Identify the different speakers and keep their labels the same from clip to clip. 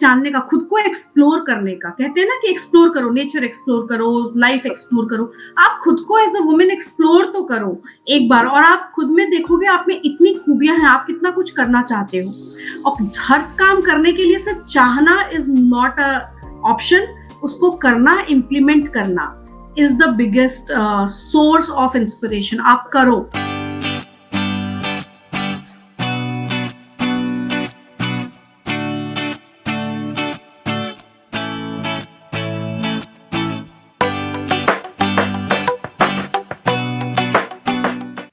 Speaker 1: जानने का, खुद को एक्सप्लोर करने का। कहते हैं ना कि एक्सप्लोर करो, नेचर एक्सप्लोर करो, लाइफ एक्सप्लोर करो। आप खुद को एज अ वुमेन एक्सप्लोर तो करो एक बार, और आप खुद में देखोगे आप में इतनी खूबियां हैं, आप कितना कुछ करना चाहते हो। और हर काम करने के लिए सिर्फ चाहना इज नॉट अ ऑप्शन, उसको करना, इम्प्लीमेंट करना is the biggest source of inspiration. आप करो।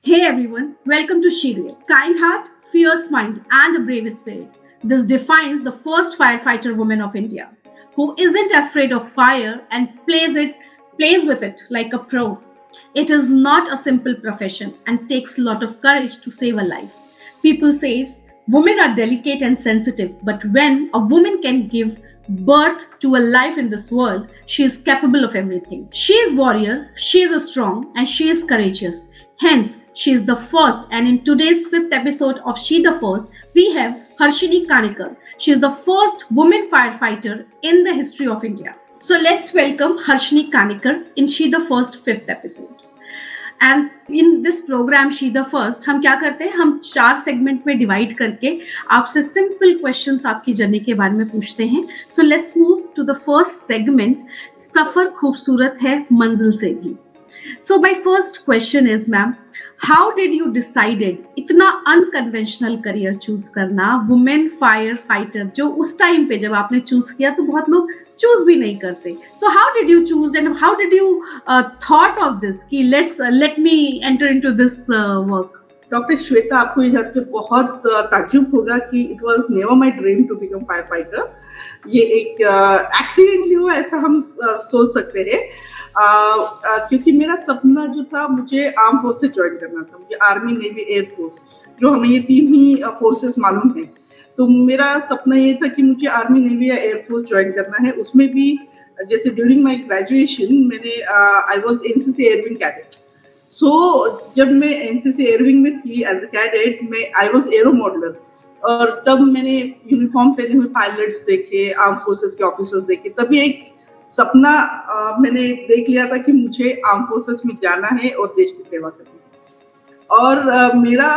Speaker 1: Hey everyone, welcome to Shirley. Kind heart, fierce mind, and a brave spirit. This defines the first firefighter woman of India, who isn't afraid of fire and plays with it like a pro. It is not a simple profession and takes a lot of courage to save a life. People says women are delicate and sensitive, but when a woman can give birth to a life in this world, she is capable of everything. She is warrior, she is strong, and she is courageous. Hence, she is the first, and in today's 5th episode of She the First, we have Harshini Kanikar. She is the first woman firefighter in the history of India. So let's welcome Harshini Kanikar in She the First 5th episode. And in this program She the First, हम क्या करते हैं, हम 4 segment में divide करके आपसे simple questions आपकी journey के बारे में पूछते हैं. So let's move to the first segment. सफर खूबसूरत है मंजिल से भी. So my first question is, ma'am, how did you decided इतना unconventional career choose करना, women firefighter, जो उस टाइम पे जब आपने choose किया तो बहुत लोग choose भी नहीं करते. So how did you choose and how did you thought of this कि let me enter into this work?
Speaker 2: Doctor Shweta, आपको ये जान के बहुत ताज्जुब होगा कि it was never my dream to become fire fighter. ये एक एक्सीडेंटली हुआ ऐसा हम सोच सकते हैं, क्योंकि मेरा सपना जो था, मुझे आर्म फोर्स से ज्वाइन करना था. मुझे आर्मी, नेवी, एयर फोर्स, जो हमें ये 3 ही फोर्सेस मालूम है. तो मेरा सपना ये था कि मुझे आर्मी, नेवी या एयर फोर्स ज्वाइन करना है. उसमें भी जैसे ड्यूरिंग माय ग्रेजुएशन मैंने I was NCC air wing cadet. So जब मैं एनसीसी एयरविंग में थी एज अ कैडेट, मैं आई वाज एरो मॉडलर, और तब मैंने यूनिफॉर्म पहने हुए पायलट्स देखे, आर्म फोर्सेस के ऑफिसर्स देखे. तभी एक सपना मैंने देख लिया था कि मुझे आर्म फोर्सेस में जाना है और देश की सेवा करनी है. और मेरा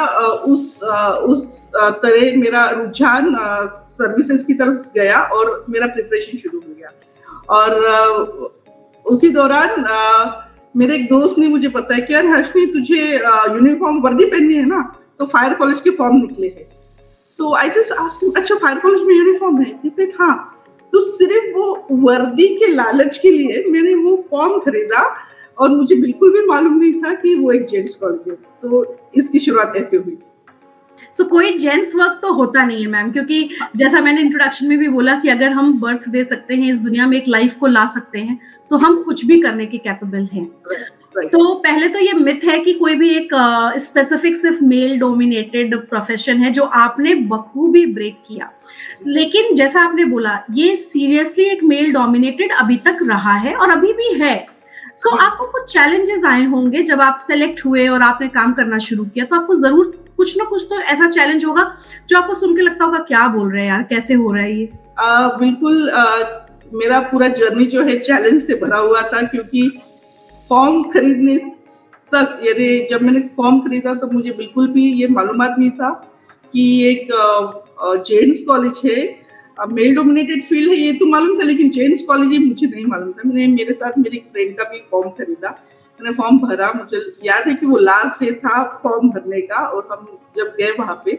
Speaker 2: उस तरह मेरा रुझान सर्विसेज की तरफ गया और मेरा प्रिपरेशन शुरू हो गया. और उसी दौरान मेरे एक दोस्त ने मुझे बताया कि यार हर्षनी, तुझे यूनिफॉर्म वर्दी पहननी है ना, तो फायर कॉलेज के फॉर्म निकले हैं. तो आई जस्ट आस्क्ड हिम, अच्छा फायर कॉलेज में यूनिफॉर्म है? ही सेड हाँ. तो सिर्फ वो वर्दी के लालच के लिए मैंने वो फॉर्म खरीदा, और मुझे बिल्कुल भी मालूम नहीं था कि वो एक जेंट्स कॉलेज है. तो इसकी शुरुआत ऐसे हुई.
Speaker 1: So, कोई जेंट्स वर्क तो होता नहीं है मैम, क्योंकि जैसा मैंने इंट्रोडक्शन में भी बोला कि अगर हम बर्थ दे सकते हैं, इस दुनिया में एक लाइफ को ला सकते हैं, तो हम कुछ भी करने के कैपेबल हैं. तो पहले तो ये मिथ है कि कोई भी एक स्पेसिफिक सिर्फ मेल डोमिनेटेड प्रोफेशन है, जो आपने बखूबी ब्रेक किया. लेकिन जैसा आपने बोला, ये सीरियसली एक मेल डोमिनेटेड अभी तक रहा है और अभी भी है. सो आपको कुछ चैलेंजेस आए होंगे जब आप सेलेक्ट हुए और आपने काम करना शुरू किया, तो आपको जरूर कुछ ना कुछ तो ऐसा चैलेंज होगा जो आपको सुन के लगता होगा क्या बोल रहे हैं यार, कैसे हो रहा है ये.
Speaker 2: बिल्कुल. मेरा पूरा जर्नी जो है चैलेंज से भरा हुआ था, क्योंकि फॉर्म खरीदने तक, यानी जब मैंने फॉर्म खरीदा तो मुझे बिल्कुल भी ये मालूमात नहीं था कि एक जेंट्स कॉलेज है. मेल डोमिनेटेड फील्ड है ये तो मालूम था, लेकिन जेंट्स कॉलेज ये मुझे नहीं मालूम था. मैंने मेरे साथ मेरी फ्रेंड का भी फॉर्म खरीदा, मैंने फॉर्म भरा. मुझे याद है कि वो लास्ट डे था फॉर्म भरने का, और हम जब गए वहां पे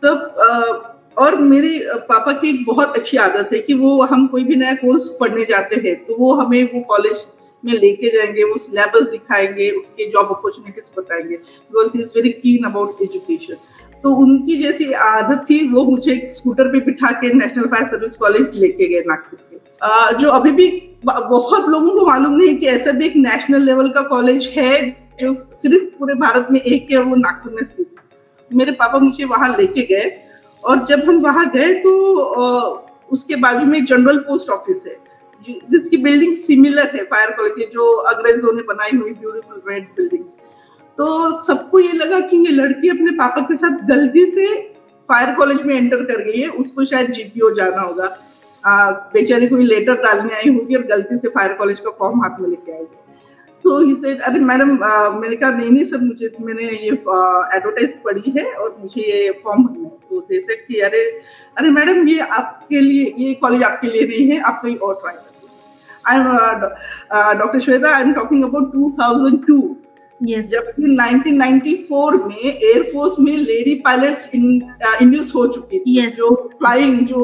Speaker 2: तब और मेरे पापा की एक बहुत अच्छी आदत है कि वो, हम कोई भी नया कोर्स पढ़ने जाते हैं तो वो हमें वो कॉलेज में लेके जाएंगे, वो सिलेबस दिखाएंगे, उसके जॉब अपॉर्चुनिटीज बताएंगे, because he is very keen about education. तो उनकी जैसी आदत थी, वो मुझे स्कूटर पे बिठा के नेशनल फायर सर्विस कॉलेज लेके गए नागपुर के, जो अभी भी बहुत लोगों को मालूम नहीं कि ऐसा भी एक नेशनल लेवल का कॉलेज है जो सिर्फ पूरे भारत में एक है, वो नागपुर में स्थित है. मेरे पापा मुझे वहां लेके गए, और जब हम वहां गए तो उसके बाजू में एक जनरल पोस्ट ऑफिस है, जिसकी बिल्डिंग सिमिलर है फायर कॉलेज की, जो अंग्रेजों ने बनाई हुई ब्यूटीफुल रेड बिल्डिंग्स. तो सबको ये लगा कि ये लड़की अपने पापा के साथ गलती से फायर कॉलेज में एंटर कर गई है, उसको शायद जीपीओ जाना होगा. बेचारी कोई लेटर डालने आई होगी और गलती से फायर कॉलेज का फॉर्म हाथ में लेके आएगी। सो ही सेड, अरे मैडम, मैंने कहा नहीं नहीं सर, मुझे मैंने ये एडवर्टाइज पढ़ी है और मुझे ये फॉर्म भरना है। तो दे सेड कि अरे अरे मैडम, ये आपके लिए, ये कॉलेज आपके लिए नहीं है, आप कहीं और ट्राई करिए। I am doctor Shweta, I am talking about 2002।
Speaker 1: Yes.
Speaker 2: जबकि 1994 में एयरफोर्स में लेडी पायलट्स इंड्यूस हो चुकी थी।
Speaker 1: Yes.
Speaker 2: जो फ्लाइंग, जो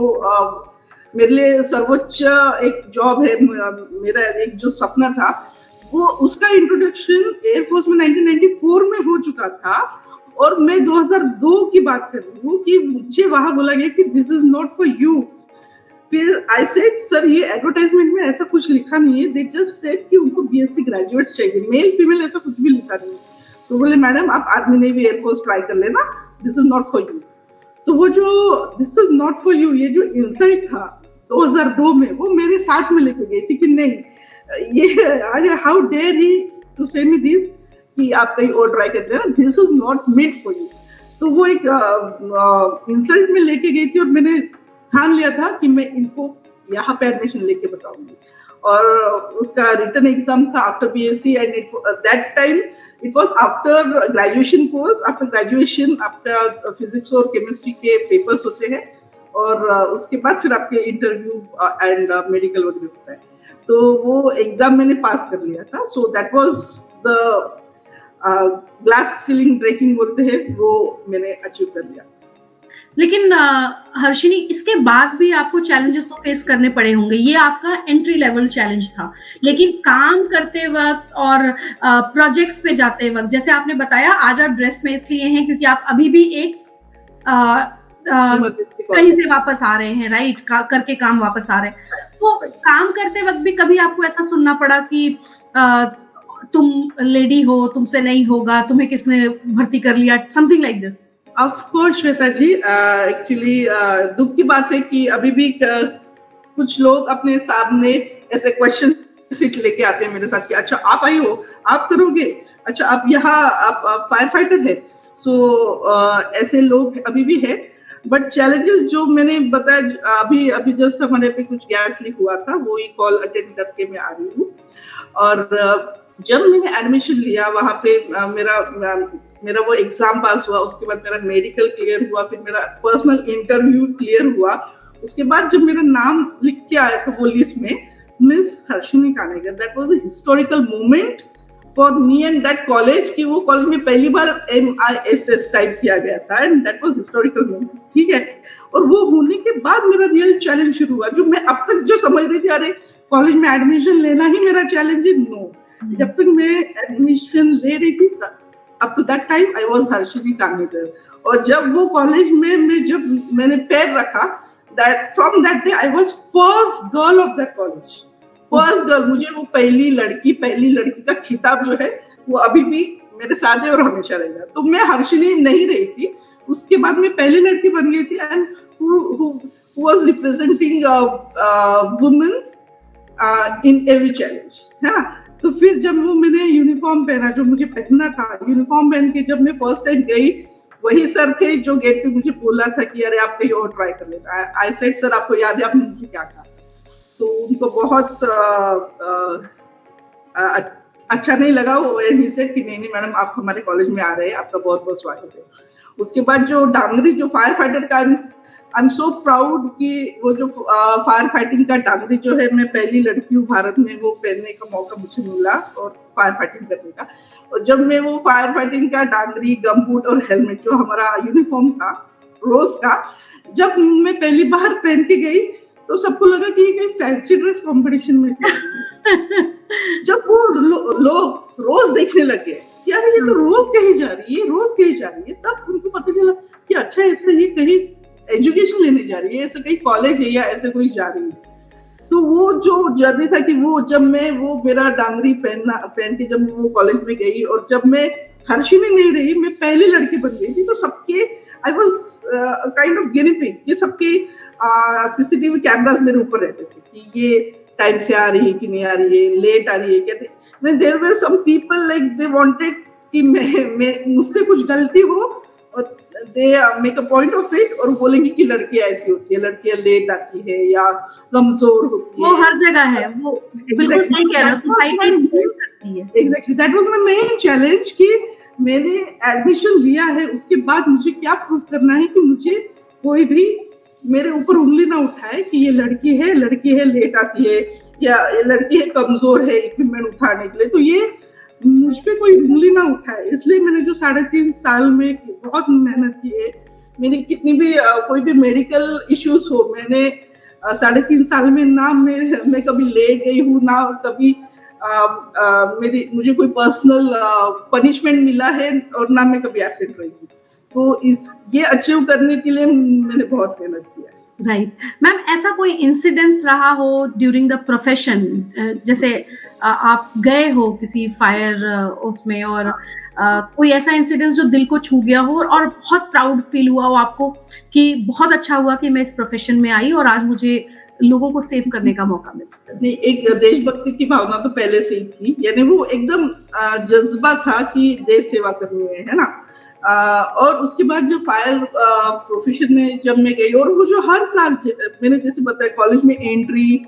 Speaker 2: मेरे लिए सर्वोच्च एक जॉब है, मेरा एक जो सपना था, वो उसका इंट्रोडक्शन एयरफोर्स में 1994 में हो चुका था। और मैं 2002 की बात कर रही हूँ कि मुझे वहां बोला गया कि this is not for you. फिर आई सेड, सर ये एडवर्टाइजमेंट में ऐसा कुछ लिखा नहीं है, दे जस्ट सेड कि उनको बीएससी ग्रेजुएट्स चाहिए, मेल फीमेल ऐसा कुछ भी लिखा नहीं है। तो बोले मैडम आप आर्मी नेवी एयरफोर्स ट्राई कर लेना, this is not for you. तो वो जो this is not for you, ये जो इंसाइट था 2002 में, वो मेरे साथ में लेके गई थी कि नहीं, ये अरे हाउ डेयर ही टू से मी दिस कि आप कहीं और ट्राई कर लेना, this is not made for you. तो वो एक इंसल्ट में लेके गई थी और मैंने ठान लिया था कि मैं इनको यहाँ पे एडमिशन लेके बताऊंगी। और उसका रिटन एग्जाम था after BSc, and that time it was after graduation course. After graduation आपका फिजिक्स और केमिस्ट्री के पेपर्स होते हैं और उसके बाद फिर आपके इंटरव्यू एंड मेडिकल वगैरह होता है। तो वो एग्जाम मैंने पास कर लिया था। So that was the glass ceiling breaking बोलते हैं, वो मैंने अचीव कर लिया।
Speaker 1: लेकिन हर्षिनी, इसके बाद भी आपको चैलेंजेस तो फेस करने पड़े होंगे। ये आपका एंट्री लेवल चैलेंज था, लेकिन काम करते वक्त और प्रोजेक्ट्स पे जाते वक्त, जैसे आपने बताया आज आप ड्रेस में इसलिए हैं क्योंकि आप अभी भी एक कहीं से वापस आ रहे हैं, राइट, करके काम वापस आ रहे हैं। तो काम करते वक्त भी कभी आपको ऐसा सुनना पड़ा कि तुम लेडी हो, तुमसे नहीं होगा, तुम्हें किसने भर्ती कर लिया, something like this?
Speaker 2: Of course Shweta ji, actually दुख की बात है कि अभी भी कुछ लोग अपने सामने ऐसे क्वेश्चन सीट लेके आते हैं मेरे साथ कि अच्छा आप आई हो, आप करोगे, अच्छा आप यहाँ, आप फायर फाइटर है। सो ऐसे लोग अभी भी है। बट चैलेंजेस जो मैंने बताया, अभी जस्ट हमारे पे कुछ गैस लीक हुआ था, वो ही कॉल अटेंड करके मैं आ रही हूँ। और जब मैंने एडमिशन लिया वहाँ पे, मेरा वो एग्जाम पास हुआ, उसके बाद मेरा मेडिकल क्लियर हुआ, फिर मेरा पर्सनल इंटरव्यू क्लियर हुआ। उसके बाद जब मेरा नाम लिख के आया था वो लिस्ट में, miss Harshini Kanekar, that was a historical moment for me and that college, कि वो कॉलेज में पहली बार MISS टाइप किया गया था, and that was historical moment, ठीक है। और वो होने के बाद मेरा रियल चैलेंज शुरू हुआ, जो मैं अब तक जो समझ रही थी अरे कॉलेज में एडमिशन लेना ही मेरा चैलेंज है, नो। जब तक मैं एडमिशन ले रही थी up to that time I was Harshini Kanekar. और जब वो कॉलेज में जब मैंने पैर रखा, that from that day I was first girl of that college, first girl। मुझे वो पहली लड़की का खिताब जो है वो अभी भी मेरे साथ है और हमेशा रहेगा। तो मैं हर्षिनी नहीं रही थी, उसके बाद मैं पहली लड़की बन गई थी, and who was representing women's in every challenge, है ना। तो फिर जब वो मैंने यूनिफॉर्म पहना, जो मुझे पहनना था, यूनिफॉर्म पहन के जब मैं फर्स्ट टाइम गई, वही सर थे जो गेट पे मुझे बोला था कि अरे आप कहीं और ट्राई कर लेना। आई सेड सर आपको याद है आपने मुझे क्या कहा? तो उनको बहुत अच्छा नहीं लगा वो, एंड ही सेड कि नहीं मैडम आप हमारे कॉलेज में आ रहे हैं, आपका बहुत बहुत स्वागत है। उसके बाद जो डांगरी, जो फायर फाइटर का, आई एम सो प्राउड कि वो जो फायर फाइटिंग का डांगरी जो है, मैं पहली लड़की हूँ भारत में, वो पहनने का मौका मुझे मिला और फायर फाइटिंग करने का। और जब मैं वो फायर फाइटिंग का डांगरी, गमबूट और हेलमेट, जो हमारा यूनिफॉर्म था रोज का, जब मैं पहली बार पहन के गई तो सबको लगा कि ये कहीं फैंसी ड्रेस कंपटीशन में जब वो लोग रोज देखने लगे यार ये तो रोज कहीं जा रही है, रोज कहीं जा रही है, तब उनको पता चला कि अच्छा ऐसा ये कहीं एजुकेशन लेने जा रही है, ऐसा कहीं कॉलेज है या ऐसे कोई जा रही है। तो वो जो जर्नी था कि वो जब मैं वो मेरा डांगरी पहन के जब वो कॉलेज में गई, और जब मैं हर्षिनी नहीं रही, मैं पहली लड़की बन गई थी, तो सबके I was kind of guinea pig, ये सबके सीसीटीवी कैमरास मेरे ऊपर रहते थे कि ये टाइम से आ रही है कि नहीं आ रही है, लेट आ रही है क्या। There were some people like they wanted कि मैं मुझसे कुछ गलती हो और they make a point of it और बोलेंगे कि लड़कियां ऐसी होती है, लड़कियां लेट आती है या कमजोर होती
Speaker 1: वो
Speaker 2: है।
Speaker 1: हर जगह है, वो बिल्कुल सही कह रहे हो, सोसाइटी करती है।
Speaker 2: Exactly that was my main challenge कि मैंने एडमिशन लिया है, उसके बाद मुझे क्या प्रूफ करना है कि मुझे कोई भी मेरे ऊपर उंगली ना उठाए कि ये लड़की है लेट आती है, या ये लड़की है कमजोर है इक्विपमेंट उठाने के लिए, तो ये मुझ पे कोई उंगली ना उठाए। इसलिए मैंने जो 3.5 साल में बहुत मेहनत की है, मेरी कितनी भी कोई भी मेडिकल इश्यूज हो, मैंने 3.5 साल में ना मैं कभी लेट गई हूँ, ना कभी मुझे कोई पर्सनल पनिशमेंट मिला है, और ना मैं कभी एब्सेंट रही हूँ। तो ये अचीव करने के लिए मैंने बहुत मेहनत किया है।
Speaker 1: राइट मैम, ऐसा कोई इंसिडेंस रहा हो ड्यूरिंग द प्रोफेशन, जैसे आप गए हो किसी फायर उसमें, और कोई ऐसा इंसिडेंस जो दिल को छू गया हो और बहुत प्राउड फील हुआ हो आपको कि बहुत अच्छा हुआ कि मैं इस प्रोफेशन में आई और आज मुझे लोगों को सेव करने का मौका मिला?
Speaker 2: नहीं, एक देशभक्ति की भावना तो पहले से ही थी, यानी वो एकदम जज्बा था कि देश सेवा करनी है ना। और उसके बाद जो फायर प्रोफेशन में जब मैं गई, और वो जो हर साल मैंने जैसे बताया कॉलेज में एंट्री,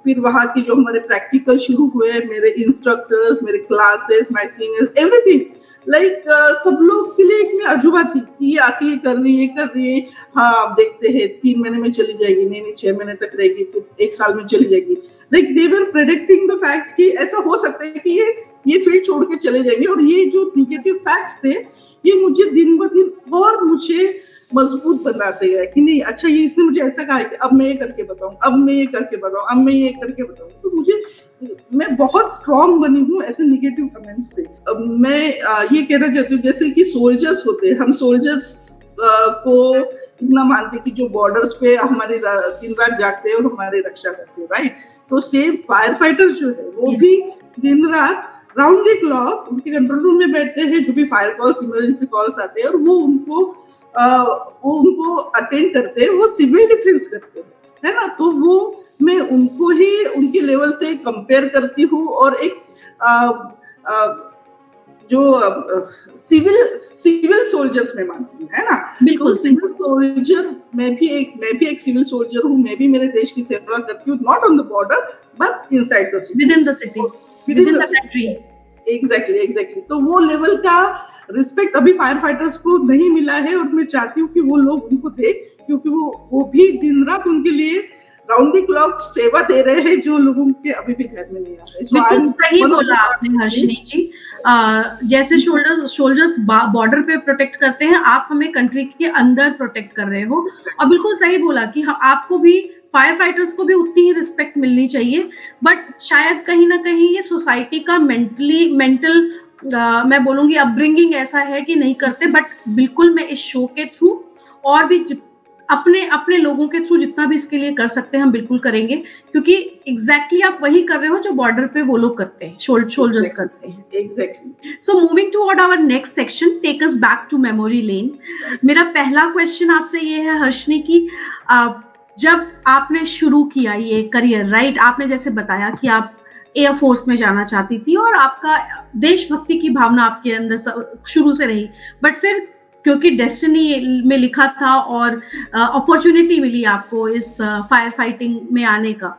Speaker 2: फिर वहाँ की जो हमारे प्रैक्टिकल शुरू हुए, मेरे इंस्ट्रक्टर्स, मेरे classes, my seniors, everything like सब लोग के लिए एक में अजूबा थी कि ये आके ये कर रही है, हाँ आप देखते हैं 3 महीने में चली जाएगी, नहीं 6 महीने तक रहेगी, फिर 1 साल में चली जाएगी। Like they were predicting the facts कि ऐसा हो सकता है कि ये फील्ड छोड़ के चले जाएंगे, और ये जो निगेटिव फैक्ट्स थे ये मुझे दिन ब दिन और मुझे मजबूत बनाते गए कि नहीं, अच्छा ये इसने मुझे ऐसा कहा है कि अब मैं ये करके बताऊं, अब मैं ये करके बताऊं, तो मैं बहुत स्ट्रांग बनी हूँ ऐसे निगेटिव कमेंट्स से। अब मैं ये कहना चाहती हूँ, जैसे कि सोल्जर्स होते हैं, हम सोल्जर्स को इतना मानते कि जो बॉर्डर्स पे हमारे दिन रात जागते हैं और हमारी रक्षा करते हैं, राइट। तो सेम फायर फाइटर्स जो है वो भी दिन रात राउंड द क्लॉक उनके कंट्रोल रूम में बैठते हैं, जो भी फायर कॉल्स, इमरजेंसी कॉल्स आते हैं, और वो उनको अटेंड करते हैं, वो सिविल डिफेंस करते हैं, है ना। तो वो मैं उनको ही उनके लेवल से कंपेयर करती हूँ, और एक जो सिविल सोल्जर्स में मानती हूँ, है ना। तो सिविल सोल्जर मैं भी एक सिविल सोल्जर हूँ, मैं भी मेरे देश की सेवा करती हूँ, not on the border but inside the city,
Speaker 1: with in the city, with in the country.
Speaker 2: Exactly. तो वो लेवल का रिस्पेक्ट अभी फायर फाइटर्स को नहीं मिला है, और मैं चाहती हूँ कि वो लोग उनको दे, क्योंकि वो भी दिन रात उनके लिए राउंड द क्लॉक सेवा दे रहे हैं, जो लोगों के अभी भी ध्यान में नहीं आ रहा है।
Speaker 1: बिल्कुल सही बोला आपने हर्षिनी जी। जैसे सोल्जर्स बॉर्डर पे प्रोटेक्ट करते हैं, आप हमें कंट्री के अंदर प्रोटेक्ट कर रहे हो, और बिल्कुल सही बोला कि आपको भी, फायर फाइटर्स को भी उतनी ही रिस्पेक्ट मिलनी चाहिए। बट शायद कहीं ना कहीं ये सोसाइटी का मेंटल मैं बोलूंगी अपब्रिंगिंग ऐसा है कि नहीं करते। बट बिल्कुल मैं इस शो के थ्रू और भी अपने लोगों के थ्रू जितना भी इसके लिए कर सकते हैं हम बिल्कुल करेंगे, क्योंकि एग्जैक्टली आप वही कर रहे हो जो बॉर्डर पे वो लोग करते हैं, सोल्जर्स करते हैं।
Speaker 2: Exactly.
Speaker 1: So moving toward our next section, take us back to memory lane. मेरा पहला क्वेश्चन आपसे ये है हर्षिनी की, जब आपने शुरू किया ये करियर, राइट, आपने जैसे बताया कि आप एयरफोर्स में जाना चाहती थी और आपका देशभक्ति की भावना आपके अंदर शुरू से रही, बट फिर क्योंकि डेस्टिनी में लिखा था और अपॉर्चुनिटी मिली आपको इस फायर फाइटिंग में आने का,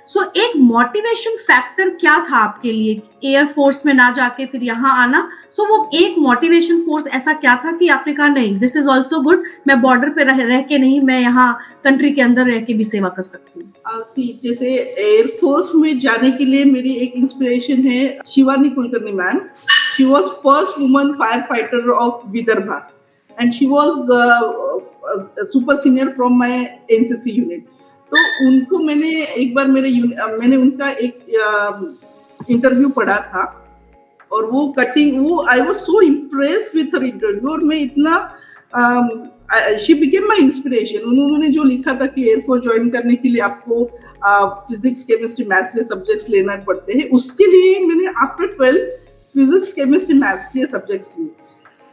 Speaker 1: सो एक मोटिवेशन फैक्टर क्या था आपके लिए एयरफोर्स में ना जाके फिर यहाँ आना? सो वो एक मोटिवेशन फोर्स ऐसा क्या था कि आपने कहा नहीं, दिस इज ऑल्सो गुड, मैं बॉर्डर पे रह के नहीं, मैं यहाँ कंट्री के अंदर रह के भी सेवा कर सकती हूँ?
Speaker 2: जैसे एयरफोर्स में जाने के लिए मेरी एक इंस्पिरेशन है Shivani Kulkarni ma'am. She was first woman fire fighter of Vidarbha, and she was a super senior from my NCC unit. तो उनको मैंने उनका एक इंटरव्यू पढ़ा था, और वो I was so impressed with her interview, और मैं इतना शी बिकेम माय इंस्पिरेशन। उन्होंने जो लिखा था कि एयरफोर्स ज्वाइन करने के लिए आपको फिजिक्स, केमिस्ट्री, मैथ्स ये सब्जेक्ट्स लेना पड़ते हैं, उसके लिए मैंने आफ्टर 12 फिजिक्स, केमिस्ट्री, मैथ्स ये सब्जेक्ट्स लिए,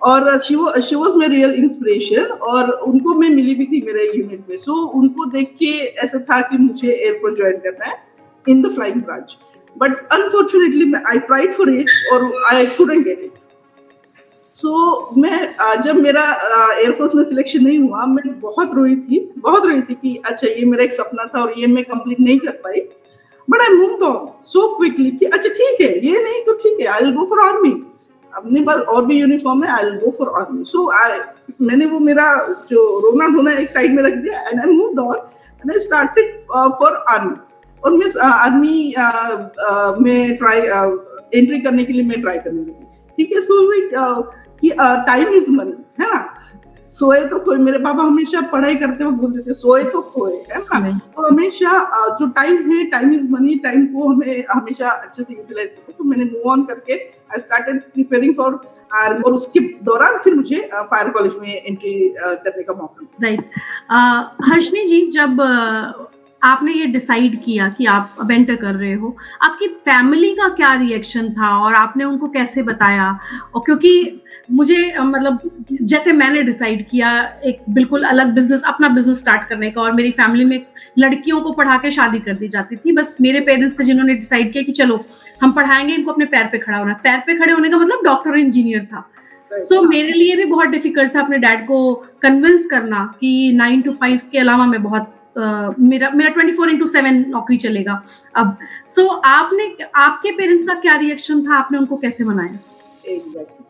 Speaker 2: और she was my real inspiration, और उनको मैं मिली भी थी मेरे यूनिट में। सो उनको देख के ऐसा था कि मुझे एयरफोर्स ज्वाइन करना है in the flying branch, but unfortunately I tried for it और आई कुडंट गेट इट। सो मैं जब मेरा एयरफोर्स में सिलेक्शन नहीं हुआ, मैं बहुत रोई थी कि अच्छा ये मेरा एक सपना था और ये मैं कंप्लीट नहीं कर पाई। But I moved on so quickly कि अच्छा ठीक है, ये नहीं तो ठीक है, I will go for army. अपने पास और भी यूनिफॉर्म है, I will go for army. So I मैंने वो मेरा जो रोना धोना एक साइड में रख दिया and I moved on and I started for army. और मैं आर्मी में ट्राई एंट्री करने के लिए मैं ट्राई करने लगी। ठीक है, सो कि टाइम इज मनी, है ना। सोए तो खोए, मेरे पापा हमेशा पढ़ाई करते वक्त बोलते थे सोए तो खोए, है ना।
Speaker 1: नहीं।
Speaker 2: तो हमेशा जो टाइम है, टाइम इज मनी, टाइम को हमें हमेशा अच्छे से यूटिलाइज करते। तो मैंने मूव ऑन करके I started preparing for army और उसके दौरान फिर मुझे फायर कॉलेज में एंट्री करने का मौका मिला।
Speaker 1: राइट। हर्षनी जी, जब आपने ये डिसाइड किया कि आप अब एंटर कर रहे हो, आपकी फैमिली का क्या रिएक्शन था और आपने उनको कैसे बताया? और क्योंकि मुझे मतलब जैसे मैंने डिसाइड किया एक बिल्कुल अलग बिजनेस, अपना बिजनेस स्टार्ट करने का, और मेरी फैमिली में लड़कियों को पढ़ा के शादी कर दी जाती थी। बस मेरे पेरेंट्स थे जिन्होंने डिसाइड किया कि चलो हम पढ़ाएंगे इनको अपने पैर पे खड़ा होना। पैर पे खड़े होने का मतलब डॉक्टर और इंजीनियर था। सो मेरे लिए भी बहुत डिफिकल्ट था अपने डैड को कन्विंस करना कि 9 to 5 के अलावा मैं बहुत मेरा 24/7 नौकरी चलेगा अब। सो आपके पेरेंट्स का क्या रिएक्शन था? आपने उनको कैसे मनाया?
Speaker 2: एग्जैक्टली।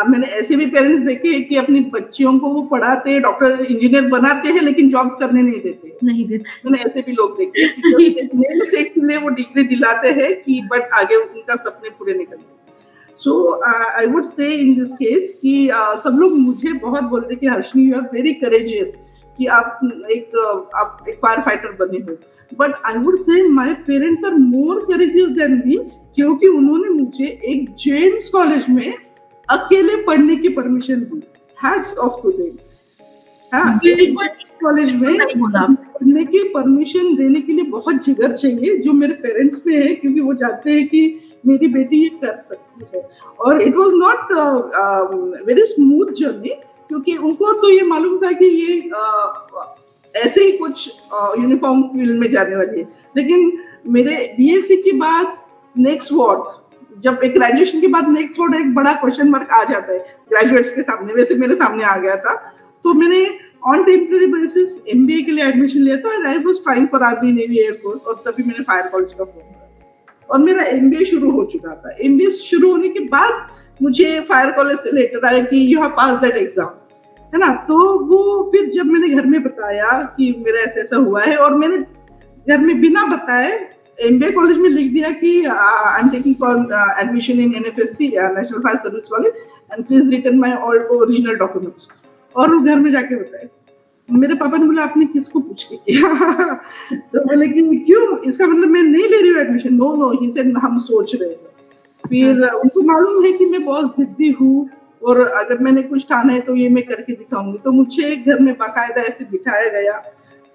Speaker 2: मैंने ऐसे भी पेरेंट्स देखे कि अपनी बच्चियों को वो पढ़ाते, डॉक्टर इंजीनियर बनाते हैं, लेकिन जॉब करने नहीं देते। मैंने ऐसे भी लोग देखे कि नेम से के लिए वो डिग्री दिलाते हैं कि बट आगे उनका सपने पूरे नहीं करते। सो आई वुड से इन दिस केस कि सब लोग मुझे बहुत बोलते कि Harshini you are very courageous कि आप एक फायर फाइटर बने हो। But I would say my parents are more courageous than me, क्योंकि उन्होंने मुझे एक जेम्स कॉलेज में अकेले पढ़ने की परमिशन दी। Hats off to them. हाँ, जेम्स कॉलेज में पढ़ने की परमिशन देने के लिए बहुत जिगर चाहिए, जो मेरे पेरेंट्स में है, क्योंकि वो जानते हैं कि मेरी बेटी ये कर सकती है। और it was not very smooth journey, क्योंकि उनको तो ये मालूम था कि ये ऐसे ही कुछ यूनिफॉर्म फील्ड में जाने वाली है। लेकिन मेरे बीएससी के बाद नेक्स्ट व्हाट, जब एक ग्रेजुएशन के बाद नेक्स्ट व्हाट एक बड़ा क्वेश्चन मार्क आ जाता है ग्रेजुएट्स के सामने, वैसे मेरे सामने आ गया था। तो मैंने ऑन टेम्परेरी बेसिस एमबीए के लिए एडमिशन लिया था and I was trying for army, navy, air force, और तभी मैंने फायर कॉलेज का फॉर्म भरा और मेरा एमबीए शुरू हो चुका था। एमबीए शुरू होने के बाद मुझे फायर कॉलेज से लेटर आया कि you have pass that exam, है ना। तो वो फिर जब मैंने घर में बताया कि मेरा ऐसा ऐसा हुआ है, और मैंने घर में बिना बताए एमबीए कॉलेज में लिख दिया कि I am taking for admission in एनएफएससी, national fire service college, and please return my all original documents. और घर में जाके बताया। मेरे पापा ने बोला आपने किसको पूछ के किया? तो बोले कि क्यों, इसका मतलब मैं नहीं ले रही हूँ admission. No no, he said हम सोच रहे हैं। फिर उनको मालूम है कि मैं बहुत जिद्दी हूँ और अगर मैंने कुछ ठाना है तो ये मैं करके दिखाऊंगी। तो मुझे घर में बाकायदा ऐसे बिठाया गया,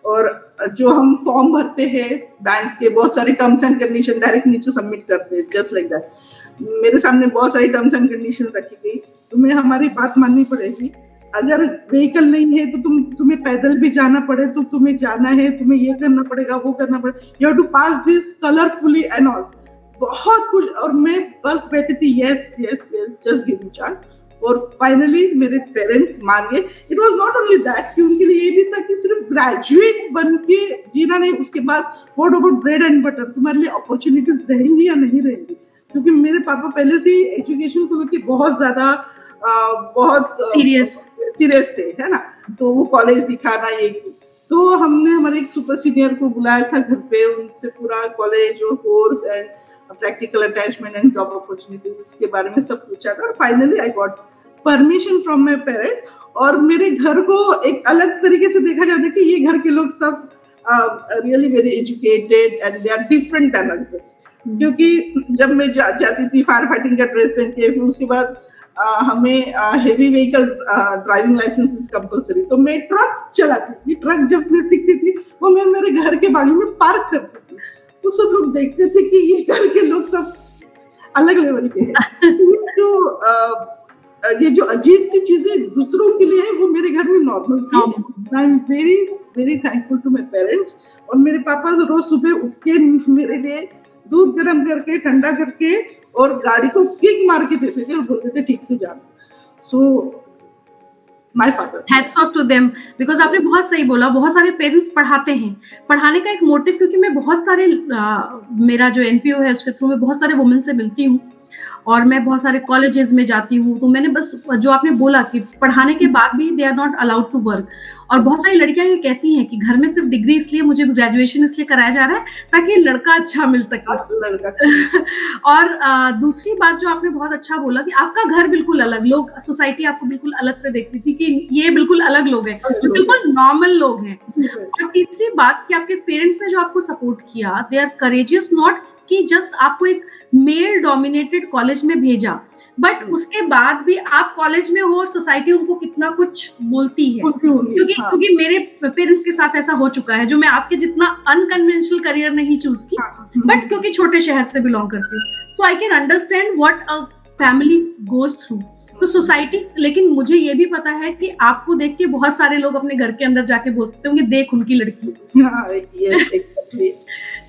Speaker 2: और जो हम फॉर्म भरते हैं बैंक्स के, बहुत सारे टर्म्स एंड कंडीशन डायरेक्ट नीचे सबमिट करते हैं, जस्ट लाइक दैट। मेरे सामने बहुत सारी टर्म्स एंड कंडीशन रखी गई। तुम्हें हमारी बात माननी पड़ेगी, अगर व्हीकल नहीं है तो तुम्हें पैदल भी जाना पड़े तो तुम्हें जाना है, तुम्हें ये करना पड़ेगा, वो करना पड़ेगा, you have to pass this colourfully and all, बहुत कुछ। और मैं बस बैठी थी, yes yes yes, just give me chance. और फाइनली मेरे पेरेंट्स मान गए। It was not only that कि उनके लिए ये भी था कि सिर्फ ग्रेजुएट बन के जीना नहीं, उसके बाद what about bread and butter, तुम्हारे लिए अपॉर्चुनिटीज रहेंगी या नहीं रहेंगी। क्योंकि मेरे पापा पहले से ही एजुकेशन को लेकर बहुत ज्यादा बहुत सीरियस थे, है ना। तो वो कॉलेज दिखाना ये, तो हमने हमारे एक सुपर सीनियर को बुलाया था घर पे, उनसे पूरा कॉलेज और course and practical attachment and job opportunities के बारे में सब पूछा था। और finally I got permission from my parents. और मेरे घर को एक अलग तरीके से देखा जाता है कि ये घर के लोग सब really very educated and they are different than others. क्योंकि जब मैं जाती थी फायर फाइटिंग का ड्रेस पहन के, फिर उसके बाद हमें heavy vehicle driving licence is compulsory, तो मैं ट्रक चलाती थी। ट्रक जब मैं सीखती थी वो मैं मेरे घर के बाजू में पार्क करती थी। तो सब लोग देखते थे कि ये घर के लोग सब अलग लेवल के हैं। ये जो अजीब सी चीजें दूसरों के लिए है वो मेरे घर में नॉर्मल थी। I am very very thankful to my parents. और मेरे पापा रोज सुबह उठ के मेरे लिए दूध गर्म करके ठंडा करके और गाड़ी को किक मार के देते थे और बोलते थे ठीक से जाना। So my father.
Speaker 1: Hats off to them, because आपने बहुत सही बोला, बहुत सारे पेरेंट्स पढ़ाते हैं, पढ़ाने का एक मोटिव, क्योंकि मैं बहुत सारे मेरा जो एनपीओ है उसके थ्रू मैं बहुत सारे वुमेन से मिलती हूँ और मैं बहुत सारे कॉलेजेस में जाती हूँ, तो मैंने बस जो आपने बोला कि पढ़ाने के बाद भी they are not allowed to work, और बहुत सारी लड़कियां ये कहती हैं कि घर में सिर्फ डिग्री इसलिए, मुझे ग्रेजुएशन इसलिए कराया जा रहा है ताकि लड़का अच्छा मिल सके। और दूसरी बात जो आपने बहुत अच्छा बोला कि आपका घर बिल्कुल अलग, लोग सोसाइटी आपको बिल्कुल अलग से देखती थी कि ये बिल्कुल अलग लोग हैं, जो बिल्कुल नॉर्मल लोग हैं। और तीसरी बात कि आपके पेरेंट्स ने जो आपको सपोर्ट किया, दे आर करेजियस, नॉट कि जस्ट आपको एक मेल डोमिनेटेड कॉलेज में भेजा, बट उसके बाद भी आप कॉलेज में हो और सोसाइटी उनको कितना कुछ बोलती है, क्योंकि मेरे पेरेंट्स के साथ ऐसा हो चुका है, जो मैं आपके जितना अनकन्वेंशनल करियर नहीं चूज की, बट क्योंकि छोटे शहर से बिलोंग करती हूँ, so I can understand what a family goes through. तो सोसाइटी, लेकिन मुझे ये भी पता है कि आपको देख के बहुत सारे लोग अपने घर के अंदर जाके बोलते होंगे, देख उनकी लड़की।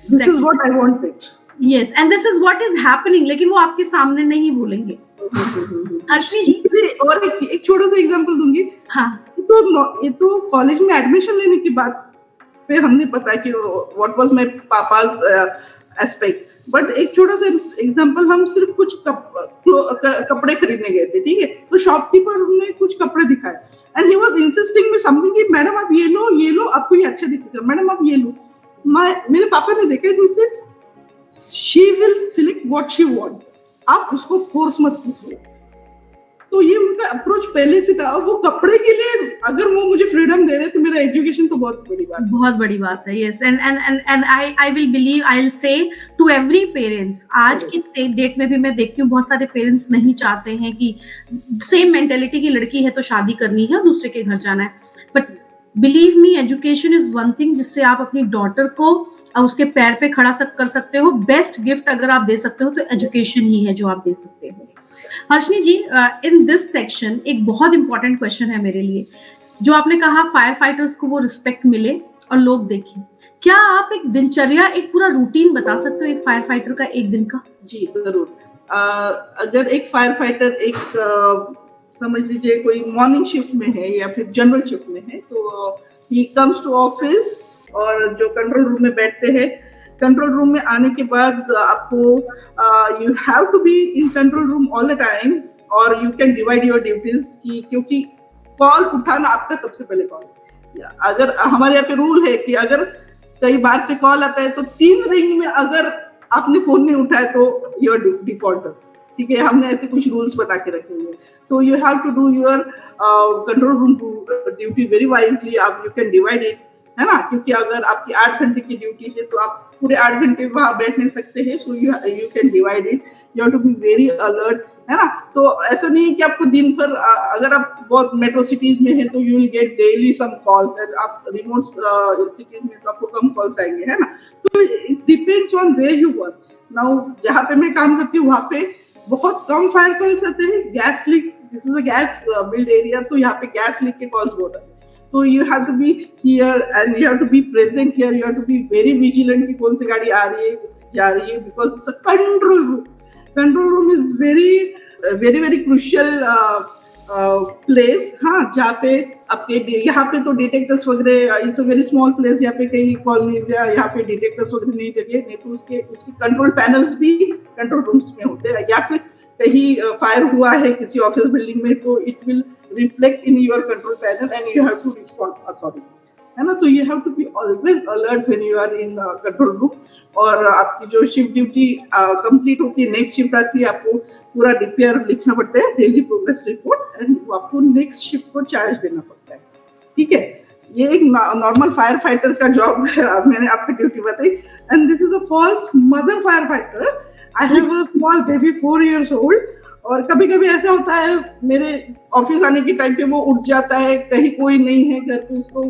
Speaker 2: This is what I wanted.
Speaker 1: Yes, and this is what is happening, लेकिन वो आपके सामने नहीं बोलेंगे। अर्शनी जी,
Speaker 2: और एक छोटा सा एग्जांपल दूंगी।
Speaker 1: हाँ,
Speaker 2: ये तो कॉलेज में एडमिशन लेने की बात पे हमने पता कि what was my papa's aspect, but एक छोटा सा एग्जांपल, हम सिर्फ कुछ कपड़े खरीदने गए थे, ठीक है, तो शॉपकीपर ने कुछ कपड़े दिखाए एंड ही वाज इंसिस्टिंग में समथिंग कि मैडम आप ये लो आपको ये अच्छा दिखेगा, मैडम आप ये लो। मेरे पापा ने देखा, he said she will select what she want, आप उसको फोर्स मत कीजिए। तो ये उनका अप्रोच पहले से था, और वो कपड़े के लिए अगर वो मुझे फ्रीडम दे रहे तो मेरा एजुकेशन तो बहुत बड़ी बात है। Yes, and I will believe, I will say to every parents, आज की डेट में भी मैं देखती हूँ बहुत सारे पेरेंट्स नहीं चाहते हैं कि सेम मेंटेलिटी की लड़की है तो शादी करनी है और दूसरे के घर जाना है, but believe me, education is one thing जिससे आप अपनी डॉटर को उसके पैर पे खड़ा कर सकते हो। बेस्ट गिफ्ट अगर आप दे सकते हो तो एजुकेशन ही है जो आप दे सकते हो। हर्षनी जी, इन दिस सेक्शन एक बहुत इंपॉर्टेंट क्वेश्चन है मेरे लिए, जो आपने कहा फायर फाइटर्स को वो रिस्पेक्ट मिले और लोग देखें, क्या आप एक दिनचर्या, एक पूरा रूटीन बता सकते हो एक फायर फाइटर का एक दिन का? जी जरूर। अगर एक फायर फाइटर समझ लीजिए कोई मॉर्निंग शिफ्ट में है या फिर जनरल शिफ्ट में है, तो ही कम्स टू ऑफिस और जो कंट्रोल रूम में बैठते हैं, कंट्रोल रूम में आने के बाद आपको you have to be in control room all the time, और you can divide your duties की, क्योंकि कॉल उठाना आपका सबसे पहले कॉल। अगर हमारे यहाँ पे रूल है कि अगर कई बार से कॉल आता है तो 3 रिंग में अगर आपने फोन नहीं उठाया तो योर डिफॉल्टर, ठीक है, हमने ऐसे कुछ रूल्स बना के रखे हुए। तो you have to do your control room duty very wisely, आप यू कैन डिवाइड इट, है ना, क्योंकि अगर आपकी 8 घंटे की ड्यूटी है तो आप पूरे 8 घंटे वहां बैठ नहीं सकते हैं, so you can divide it, you have to be very alert, है ना। तो ऐसा नहीं है कि आपको दिन भर, अगर आप बहुत मेट्रो सिटीज में है तो you will get daily some calls, and आप रिमोट सिटीज में तो आपको कम कॉल्स आएंगे, है ना। तो it depends on where you work. Now जहाँ पे मैं काम करती हूँ वहाँ पे बहुत कम फायर कॉल्स आते हैं। Gas leak, this is a gas build area, तो यहाँ पे गैस लीक के कॉल्स बहुत आते हैं। So you have to be here and you have to be present here. You have to be very vigilant कि कौन सी गाड़ी आ रही है, जा रही है, because it's a control room. Control room is very crucial place. हाँ, जहाँ पे आपके यहाँ पे तो डिटेक्टर्स वगैरह, it's a very small place, यहाँ पे कई कॉलोनीज या यहाँ पे डिटेक्टर्स वगैरह नहीं लगे, नहीं तो उसके कंट्रोल पैनल्स भी कंट्रोल रूम्स में होते हैं, या फिर कहीं फायर हुआ है किसी ऑफिस बिल्डिंग में तो it will reflect in your control panel and you have to respond accordingly, है ना। तो you have to be always alert when you are in control room. और आपकी जो शिफ्ट ड्यूटी कंप्लीट होती है, नेक्स्ट शिफ्ट आती है, आपको पूरा डीपीआर लिखना पड़ता है, डेली प्रोग्रेस रिपोर्ट, एंड आपको नेक्स्ट शिफ्ट को चार्ज देना पड़ता है, ठीक है। ये एक नॉर्मल फायर फाइटर का जॉब है, मैंने आपको ड्यूटी बताई। And this is a first mother fire fighter. I have a small baby 4 years old, और कभी कभी ऐसा होता है मेरे ऑफिस आने के टाइम पे वो उठ जाता है, कहीं कोई नहीं है घर पे उसको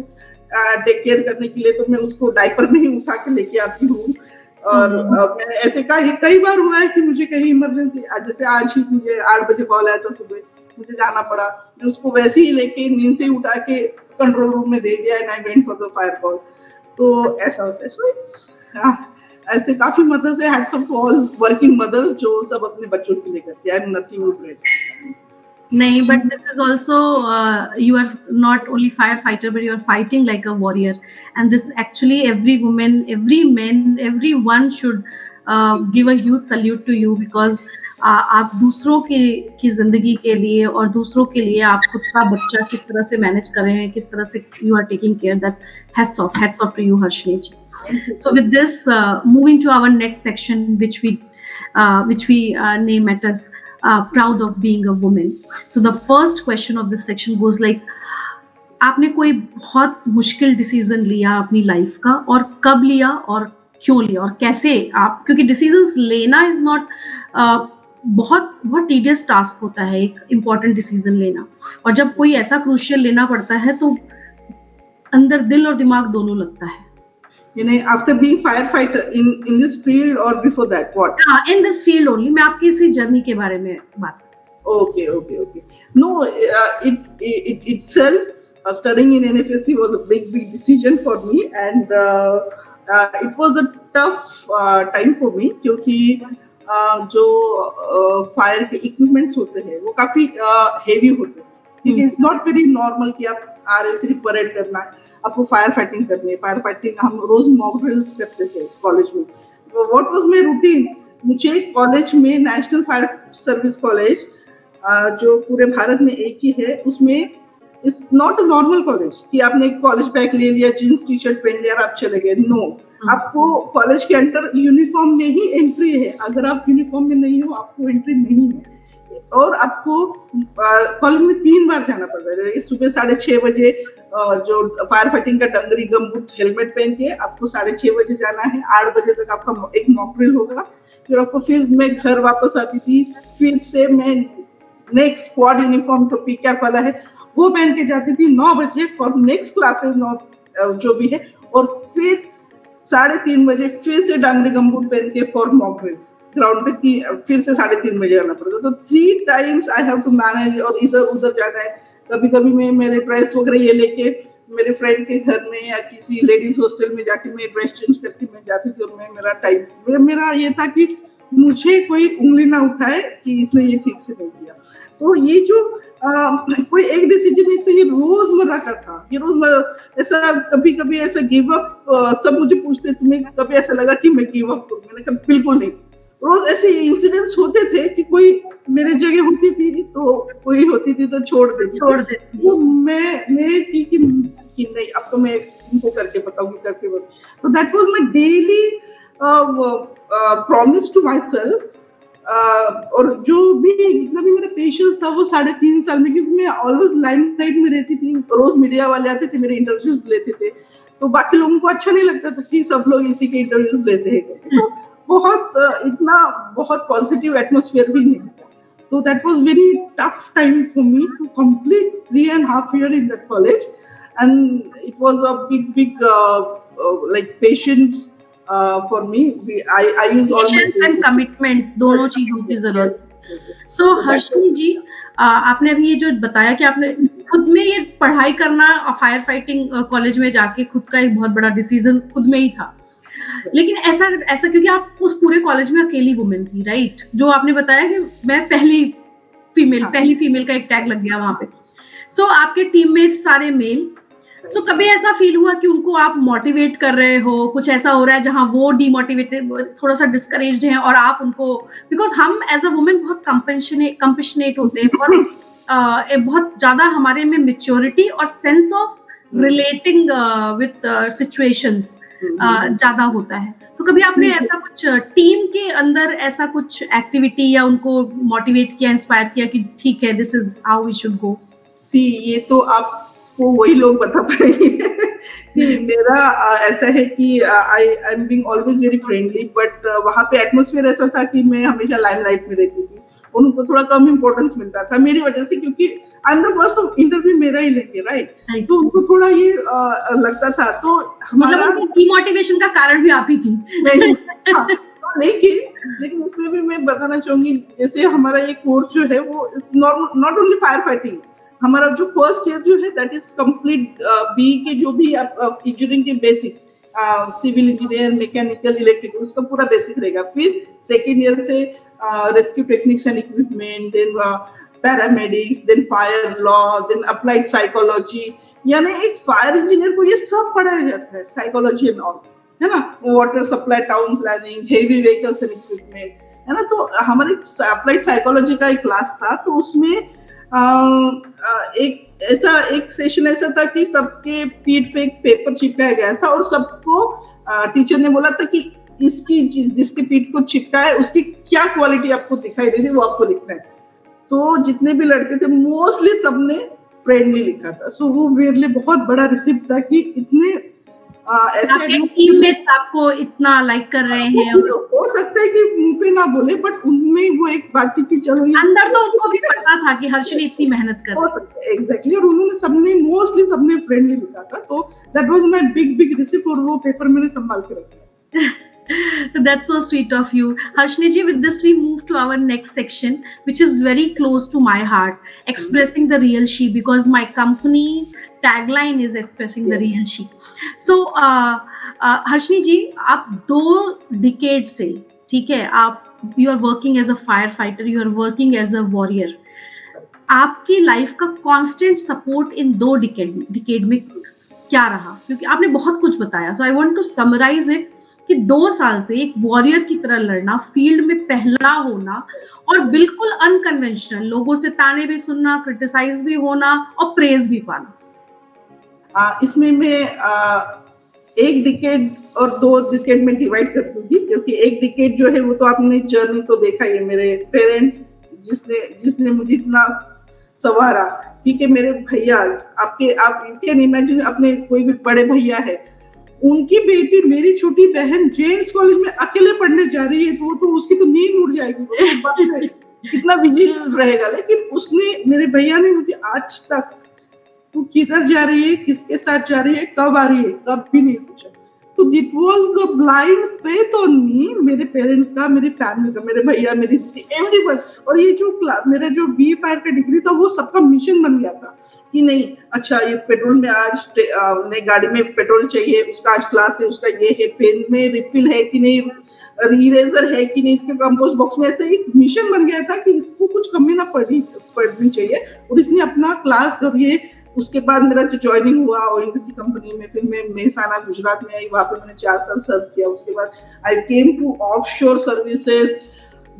Speaker 2: टेक केयर करने के लिए, तो मैं उसको डायपर में ही उठा के लेके आती हूँ। और मैंने ऐसे कई बार हुआ है कि मुझे कहीं इमरजेंसी, जैसे आज ही मुझे 8 बजे कॉल आया था सुबह, मुझे जाना पड़ा, मैं उसको वैसे ही लेके नींद से ही उठा के कंट्रोल रूम में दे दिया and I went for the fire call. तो ऐसा होता है। सो इट्स ऐसे काफी मदर्स है, hats off to all working mothers जो सब अपने बच्चों के लिए करती है। I am nothing great.
Speaker 1: नहीं, but this is also you are not only firefighter, but you are fighting like a warrior. And this actually every woman, every man, everyone should give a huge salute to you because आप दूसरों की जिंदगी के लिए और दूसरों के लिए आप खुद का बच्चा किस तरह से मैनेज कर रहे हैं, किस तरह से you are taking care. That's hats off to you, Harshini ji. So with this, moving to our next section, which we name it as proud of being a woman. So the first question of this section goes like, आपने कोई बहुत मुश्किल decision लिया अपनी life का और कब लिया और क्यों लिया और कैसे आप, क्योंकि डिसीजंस लेना इज नॉट बहुत बहुत टीडियस टास्क होता है एक इम्पॉर्टेंट डिसीजन लेना, और जब कोई ऐसा क्रूशियल लेना पड़ता है तो अंदर दिल और दिमाग दोनों लगता है.
Speaker 2: After being firefighter in this field or before that, what?
Speaker 1: In this field only. मैं आपकी इसी जर्नी के बारे में बात.
Speaker 2: Okay. No, it itself, studying in NFSC was a big decision for me, and it was a tough time for me क्योंकि जो fire के इक्विपमेंट्स होते हैं वो काफी हेवी होते हैं. ठीक है, इट्स नॉट वेरी नॉर्मल कि आप आ रहे सिर्फ परेड करना है, आपको फायर फाइटिंग करनी है. फायर फाइटिंग हम रोज मॉक ड्रिल्स करते थे कॉलेज में. What was my routine? मुझे कॉलेज में नेशनल फायर सर्विस कॉलेज जो पूरे भारत में एक ही है, उसमें it's not a normal college कि आपने कॉलेज बैग ले लिया, जीन्स टी शर्ट पहन लिया और आप चले गए. नो, आपको कॉलेज के अंदर यूनिफॉर्म में ही एंट्री है. अगर आप यूनिफॉर्म में नहीं हो आपको एंट्री नहीं है. और आपको कॉलेज में 3 बार जाना पड़ता है. सुबह 6:30 बजे जो फायर फाइटिंग का डंगरी गमबूट हेलमेट पहन के आपको 6:30 बजे जाना है. 8 बजे तक आपका एक मॉक ड्रिल होगा. फिर मैं घर वापस आती थी. फिर से मैं नेक्स्ट स्क्वाड यूनिफॉर्म जो पीकैप वाला है वो पहन के जाती थी 9 बजे फॉर नेक्स्ट क्लासेस जो भी है. और फिर 3:30 बजे फिर से डांगरी गमबूट पहन के फॉर मॉक ड्रिल ग्राउंड पे फिर से 3:30 बजे आना पड़ता. तो 3 times I have to manage, और इधर उधर जाना है. कभी मैं मेरे ड्रेस वगैरह ये लेके मेरे फ्रेंड के घर में या किसी लेडीज हॉस्टल में जाके मैं ड्रेस चेंज करके मैं जाती थी. और मेरा ये था कि मुझे कोई उंगली ना उठाए कि इसने ये ठीक से नहीं किया. तो ये जो कोई एक डिसीजन नहीं, तो ये रोजमर्रा का था. ये रोजमर्रा ऐसा कभी ऐसा गिव अप, सब मुझे पूछते तुम्हें कभी ऐसा लगा कि मैं गिव अप करूं? मैंने कहा बिल्कुल नहीं. रोज ऐसे इंसिडेंट्स होते थे कि कोई मेरे जगह होती थी तो कोई होती थी तो छोड़ देती. तो मैं थी कि नहीं, अब तो मैं उनको करके बताऊंगी. तो that was my daily promise to myself. और जो भी जितना भी मेरा पेशेंस था वो 3.5 साल में, क्योंकि मैं ऑलवेज लाइमलाइट में रहती थी. रोज मीडिया वाले आते थे, मेरे इंटरव्यूज लेते थे, तो बाकी लोगों को अच्छा नहीं लगता था कि सब लोग इसी के इंटरव्यूज लेते हैं. तो बहुत पॉजिटिव एटमॉस्फेयर भी नहीं था. तो that was very tough time for me to complete 3.5 years in that college, and it was a big like patience for me. I use all my
Speaker 1: patience and commitment, दोनों चीजों की जरूरत. So Harshini ji, आपने अभी ये जो बताया कि आपने खुद में ये पढ़ाई करना फायर फाइटिंग कॉलेज में जाके खुद का एक बहुत बड़ा डिसीजन खुद में ही था, लेकिन ऐसा क्योंकि आप उस पूरे कॉलेज में अकेली वुमेन थी, राइट? जो आपने बताया कि मैं पहली फीमेल का एक टैग लग गया वहां पे. सो आपके टीममेट सारे मेल. सो कभी ऐसा फील हुआ कि उनको आप मोटिवेट कर रहे हो, कुछ ऐसा हो रहा है जहां वो डीमोटिवेटेड, थोड़ा सा डिस्करेज्ड हैं, और आप उनको, बिकॉज हम एज अ वुमेन बहुत कंपेशनेट होते हैं, बहुत ज्यादा हमारे में मेच्योरिटी और sense of relating with situations ज्यादा होता है. तो कभी आपने ऐसा कुछ टीम के अंदर ऐसा कुछ एक्टिविटी या उनको मोटिवेट किया, इंस्पायर किया कि ठीक है, this is how we should go?
Speaker 2: ये तो आपको वही लोग बता पाएंगे. मेरा ऐसा है कि I am being always very friendly, but वहाँ पे एटमॉस्फेयर ऐसा था कि मैं हमेशा लाइमलाइट में रहती थी. उनको थोड़ा कम इम्पोर्टेंस मिलता था मेरी वजह से, क्योंकि I am the first interview मेरा ही लेंगे, राइट? तो उनको थोड़ा ये लगता था. तो हमारा
Speaker 1: डिमोटिवेशन का कारण भी आप ही थी.
Speaker 2: लेकिन उसमें भी मैं बताना चाहूंगी, जैसे हमारा ये कोर्स जो है वो नॉट ओनली फायर फाइटिंग. हमारा जो फर्स्ट ईयर जो है दैट इज कंप्लीट बी के जो भी इंजीनियरिंग के basics, civil engineer, mechanical, electrical, उसका पूरा बेसिक रहेगा. फिर सेकेंड ईयर से rescue techniques and equipment, then paramedics, then fire law, then applied psychology, यानी एक फायर इंजीनियर को ये सब पढ़ाया जाता है, साइकोलॉजी एंड ऑल, है ना, water supply, town planning, heavy vehicles and equipment, है ना। तो हमारे अप्लाइड साइकोलॉजी का एक क्लास था, तो उसमें एक सेशन ऐसा था कि सबके पीठ पे एक पेपर चिपकाया गया था और सबको टीचर ने बोला था कि इसकी जिसके पीठ को चिपका है उसकी क्या क्वालिटी आपको दिखाई देती है वो आपको लिखना है। तो जितने भी लड़के थे मोस्टली सबने फ्रेंडली लिखा था। सो वो मेरे लिए बहुत बड़ा रिसिप्ट था कि इतने ऐसे
Speaker 1: टीममेट्स आपको इतना लाइक कर रहे हैं।
Speaker 2: हो सकता है कि मुंह पे ना बोले, बट उनमें वो एक बात थी कि चलो ये
Speaker 1: अंदर तो उनको भी पता था कि हर्षिनी इतनी मेहनत कर रही है।
Speaker 2: एग्जैक्टली, और उन्होंने मोस्टली सबने फ्रेंडली लिखा था, तो that was my big receipt, और वो पेपर मैंने संभाल के रखा।
Speaker 1: That's so sweet of you. Harshini ji, with this we move to our next section, which is very close to my heart, expressing the real she, because my company tagline is expressing the real she. So, Harshini ji, आप 2 decades से, ठीक है, आप you are working as a firefighter, you are working as a warrior. आपकी life का constant support in 2 decade में क्या रहा? क्योंकि आपने बहुत कुछ बताया, so I want to summarize it कि 2 साल से एक वॉरियर की तरह लड़ना, फील्ड में पहला होना और बिल्कुल अनकन्वेंशनल, लोगों से ताने भी सुनना, क्रिटिसाइज भी होना और प्रेज भी पाना।
Speaker 2: इसमें मैं 1 डिकेड और 2 डिकेड में डिवाइड कर दूंगी, क्योंकि 1 डिकेड जो है वो तो आपने जर्नी तो देखा ही है, मेरे पेरेंट्स जिसने मुझे इतना सवारा, ठीक है, मेरे भैया, आप कैन इमेजिन, अपने कोई भी बड़े भैया है, उनकी बेटी, मेरी छोटी बहन जेम्स कॉलेज में अकेले पढ़ने जा रही है, तो उसकी तो नींद उड़ जाएगी, तो कितना विजिल रहेगा। लेकिन उसने, मेरे भैया ने मुझे आज तक तू किधर जा रही है, किसके साथ जा रही है, कब आ रही है, कब भी नहीं पूछा। तो it was a blind faith on me, मेरे पेरेंट्स का, मेरी फैमिली का, मेरे भैया, मेरी एवरीवन। और ये जो मेरा जो बी फायर का डिग्री था वो सबका मिशन बन गया था कि नहीं, अच्छा ये पेट्रोल में आज नई गाड़ी में पेट्रोल चाहिए, उसका आज क्लास है, उसका ये है, पेन में रिफिल है कि नहीं, इरेजर है कि नहीं, इसके कंपोस्ट बॉक्स में, ऐसे एक मिशन बन गया था कि इसको कुछ कमी ना पड़नी चाहिए। और इसने अपना क्लास, और ये उसके बाद मेरा जो ज्वाइनिंग हुआ ओएनजीसी कंपनी में, फिर मैं मेहसाना गुजरात में आई, वहां पे मैंने 4 साल सर्व किया। उसके बाद I came to offshore services,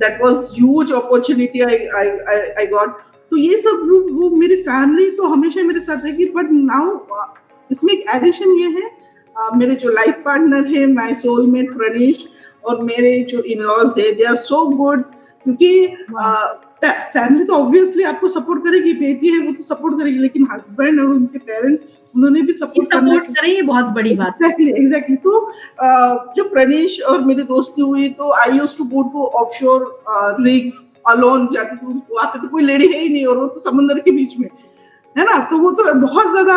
Speaker 2: that was huge opportunity I got. तो ये सब वो मेरी फैमिली तो हमेशा मेरे साथ रहेगी, बट नाउ इसमें एक एडिशन ये है, मेरे जो लाइफ पार्टनर है, माय सोलमेट प्रणीश, और मेरे जो इन-लॉज है, दे आर सो गुड, क्योंकि फैमिली तो ऑब्वियसली आपको सपोर्ट करेगी, बेटी है वो तो सपोर्ट करेगी, लेकिन हस्बैंड और उनके पेरेंट्स, उन्होंने भी सपोर्ट
Speaker 1: करें, ये बहुत बड़ी बात है।
Speaker 2: एग्जैक्टली। तो जब प्रणीश और मेरी दोस्ती हुई, तो I used to go to offshore rigs, alone जाती थी, वहां पे तो कोई लेडी है ही नहीं, और वो तो समंदर के बीच में है ना, तो वो तो बहुत ज्यादा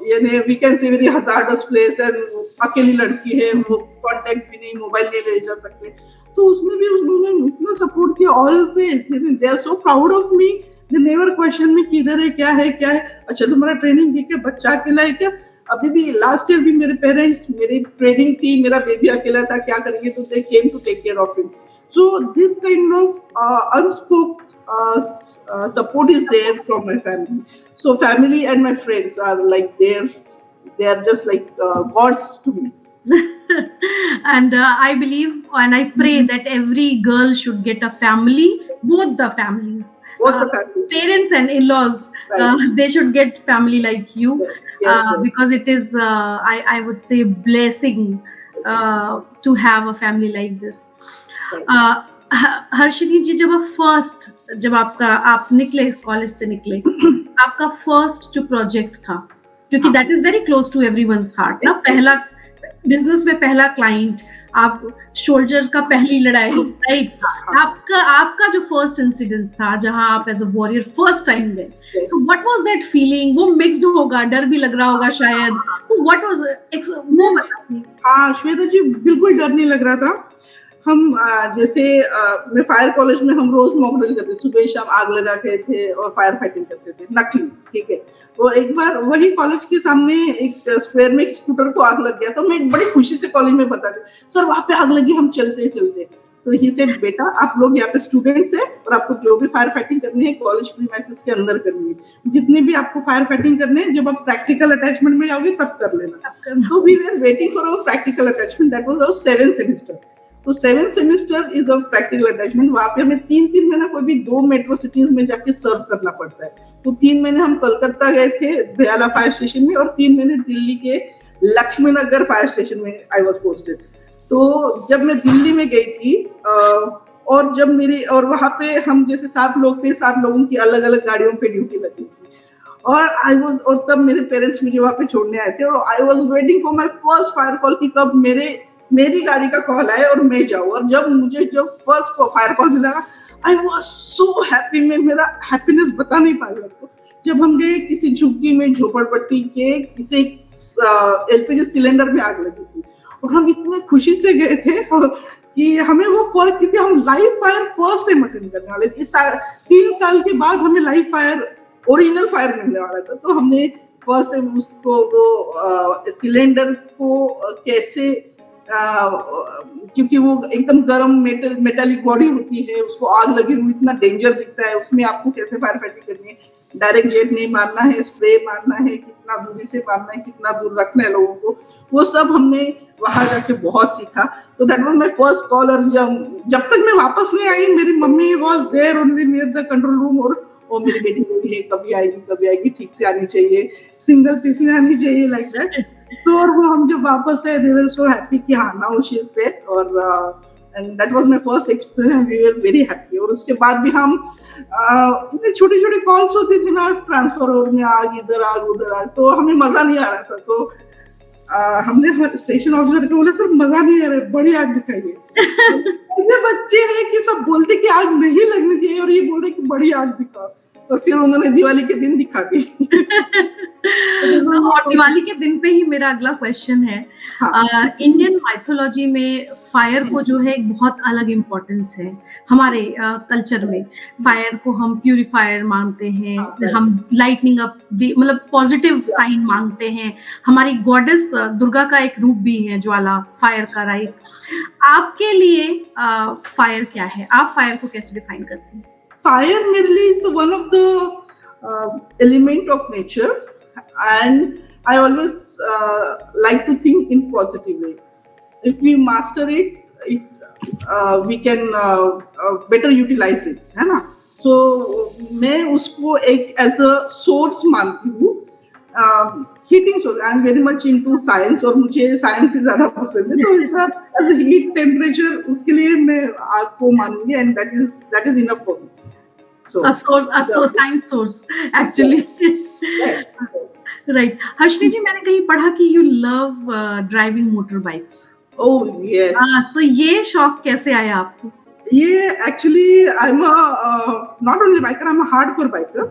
Speaker 2: यानी we can say very hazardous place, and अकेली लड़की है, वो कांटेक्ट भी नहीं, मोबाइल नहीं ले जा सकते। तो उसमें भी उन्होंने इतना सपोर्ट किया, always they are so proud of me, they never question me किधर है, क्या है, अच्छा तुम्हारा ट्रेनिंग ठीक है, बच्चा अकेला है क्या। अभी भी लास्ट ईयर भी मेरे पेरेंट्स, मेरी ट्रेनिंग थी, मेरा बेबी अकेला था, क्या करेंगे, तो they came to take care of him. So this kind of unspoken support is there from my family. So family and my friends are like they are just like gods to me.
Speaker 1: And I believe and I pray that every girl should get a family, both the families, parents and in-laws, right. They should get family like you. Yes, because it is I would say blessing to have a family like this. Right. Harshini ji, जब आप निकले college से निकले, आपका first जो project था, क्योंकि that is very close to everyone's heart ना, पहला बिजनेस में पहला क्लाइंट, आप सोल्जर्स का पहली लड़ाई, राइट, आपका जो फर्स्ट इंसिडेंस था जहां आप as a warrior first time गए, so what was that feeling? वो मिक्स्ड होगा, डर भी लग रहा होगा शायद, तो व्हाट वाज वो बताइए।
Speaker 2: हाँ श्वेता जी, बिल्कुल डर नहीं लग रहा था। हम जैसे मैं फायर कॉलेज में हम रोज मॉक ड्रिल करते, सुबह शाम आग लगा के थे और फायर फाइटिंग करते थे, नकली, ठीक है। और एक बार वही कॉलेज के सामने एक स्क्वायर में एक स्कूटर को आग लग गया, तो मैं बड़ी खुशी से कॉलेज में बताती, सर वहां पे आग लगी, हम चलते। तो ही सेड बेटा आप लोग यहाँ पे स्टूडेंट्स हैं और आपको जो भी फायर फाइटिंग करनी है कॉलेज प्रीमाइसेस के अंदर करनी है, जितने भी आपको फायर फाइटिंग करने हैं जब आप प्रैक्टिकल अटैचमेंट में जाओगे तब कर लेना। तो we were waiting for our practical attachment, that was our 7th semester. तो 7th semester is of practical attachment. वहाँ पे हमें 3-3 महीना कोई भी 2 मेट्रो सिटीज में जाके सर्व करना पड़ता है। तो 3 महीने हम कोलकाता गए थे दयाला फायर स्टेशन में और 3 महीने दिल्ली के लक्ष्मी नगर फायर स्टेशन में आई वॉज पोस्टेड। तो जब मैं दिल्ली में गई थी और जब मेरी और वहाँ पे हम जैसे 7 लोग थे, 7 लोगों की अलग अलग गाड़ियों पे ड्यूटी लगी थी और आई वाज और तब मेरे पेरेंट्स मुझे वहाँ पे छोड़ने आए थे और I was waiting for my first fire call कि कब मेरी गाड़ी का कॉल आए और मैं जाऊँ। और जब फर्स्ट फायर कॉल मिला आई वाज सो हैप्पी, मैं मेरा हैप्पीनेस बता नहीं पा रही आपको। जब हम गए किसी झुग्गी में झोपड़पट्टी के किसी एलपीजी सिलेंडर में आग लगी थी और हम इतने खुशी से गए थे कि हमें वो फर्क, क्योंकि हम live fire first time attend करने वाले थे। 3 साल के बाद हमें लाइव फायर ओरिजिनल फायर मिलने वाला था। तो हमने फर्स्ट टाइम उसको वो सिलेंडर को कैसे क्योंकि वो एकदम गर्म मेटालिक बॉडी होती है, उसको आग लगी हुई इतना डेंजर दिखता है, उसमें आपको कैसे फायर फाइटिंग करनी है, डायरेक्ट जेट नहीं मारना है, स्प्रे मारना है, कितना दूरी से मारना है, कितना दूर रखना है लोगों को, वो सब हमने वहां जाके बहुत सीखा। तो that was my first call. और जब तक मैं वापस नहीं आई मेरी मम्मी was there only near the control room और वो मेरी बेटी बोली है कभी आएगी, ठीक से आनी चाहिए, सिंगल पीस में आनी चाहिए, लाइक दैट। तो और वो हम जब वापस आए दे वर सो हैप्पी कि हाँ नाउ शी इज सेट। और and that was my first experience and we were very happy. और उसके बाद भी हम इतने छोटे छोटे कॉल्स होते थे ना ट्रांसफर में आग इधर आग उधर आग, तो हमें मजा नहीं आ रहा था। तो हमने स्टेशन ऑफिसर को बोला सर मजा नहीं आ रहा है, बड़ी आग दिखाइए। ऐसे बच्चे हैं कि सब बोलते कि आग नहीं लगनी चाहिए और ये बोल रहे कि बड़ी आग दिखाओ, और फिर उन्होंने दिवाली के दिन दिखा दी।
Speaker 1: और दिवाली के दिन पे ही मेरा अगला क्वेश्चन है, इंडियन माइथोलॉजी में फायर को जो है एक बहुत अलग इम्पोर्टेंस है। हमारे कल्चर में फायर को हम प्यूरिफायर मानते हैं, हम लाइटनिंग अप मतलब पॉजिटिव साइन मानते हैं। हमारी गॉडेस दुर्गा का एक रूप भी है ज्वाला, फायर का, राइट? आपके लिए फायर क्या है? आप फायर को कैसे डिफाइन करते हैं?
Speaker 2: Fire merely is one of the element of nature, and I always like to think in positive way. If we master we can better utilize it, है ना? So मैं उसको एक as a source मानती हूँ, heating source. I am very much into science और मुझे science ही ज़्यादा पसंद है, तो ऐसा as a heat temperature उसके लिए मैं आग को मानूंगी, and that is enough for me. So,
Speaker 1: science source actually.
Speaker 2: Yes.
Speaker 1: Right. Harshni ji, मैंने कहीं पढ़ा कि you love driving motorbikes.
Speaker 2: Oh yes.
Speaker 1: So ये शौक कैसे आया आपको?
Speaker 2: ये actually I'm a not only biker, I'm a hardcore biker.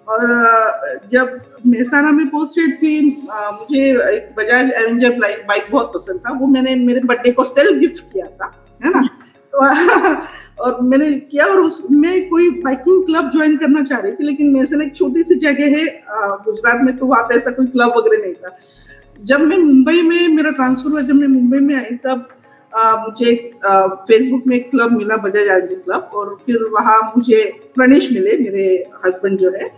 Speaker 2: और जब मेहसाना में पोस्टेड थी मुझे एक बजाज एवेंजर बाइक बहुत पसंद था। वो मैंने मेरे बर्थडे को सेल्फ गिफ्ट किया था, है ना? तो और मैंने किया और उसमें कोई बाइकिंग क्लब ज्वाइन करना चाह रही थी, लेकिन मेहसाना एक छोटी सी जगह है गुजरात में, तो वहाँ पे ऐसा कोई क्लब वगैरह नहीं था। जब मैं मुंबई में मेरा ट्रांसफर हुआ, जब मैं मुंबई में आई तब मुझे फेसबुक में एक क्लब मिला, बजाज आरजी क्लब, और फिर वहाँ मुझे प्रणेश मिले, मेरे हस्बैंड जो है।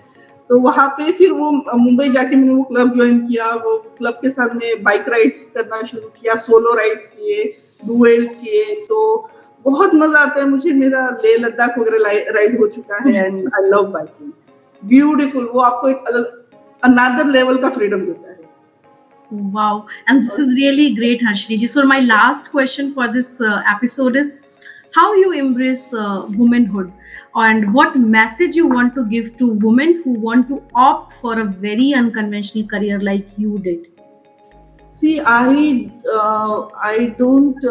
Speaker 2: तो वहाँ पे फिर वो मुंबई जाके मैंने वो क्लब ज्वाइन किया। वो क्लब के साथ में बाइक राइड्स करना शुरू किया, सोलो राइड्स किए, डुएल किए, तो बहुत मजा आता है मुझे। मेरा लेह लद्दाख वगैरह राइड हो चुका है and I love biking, beautiful. वो आपको एक अनदर लेवल का फ्रीडम देता है।
Speaker 1: Wow, and this is really great, Harshni ji. So my last question for this episode is how you embrace womanhood and what message you want to give to women who want to opt for a very unconventional career like you did.
Speaker 2: See, I don't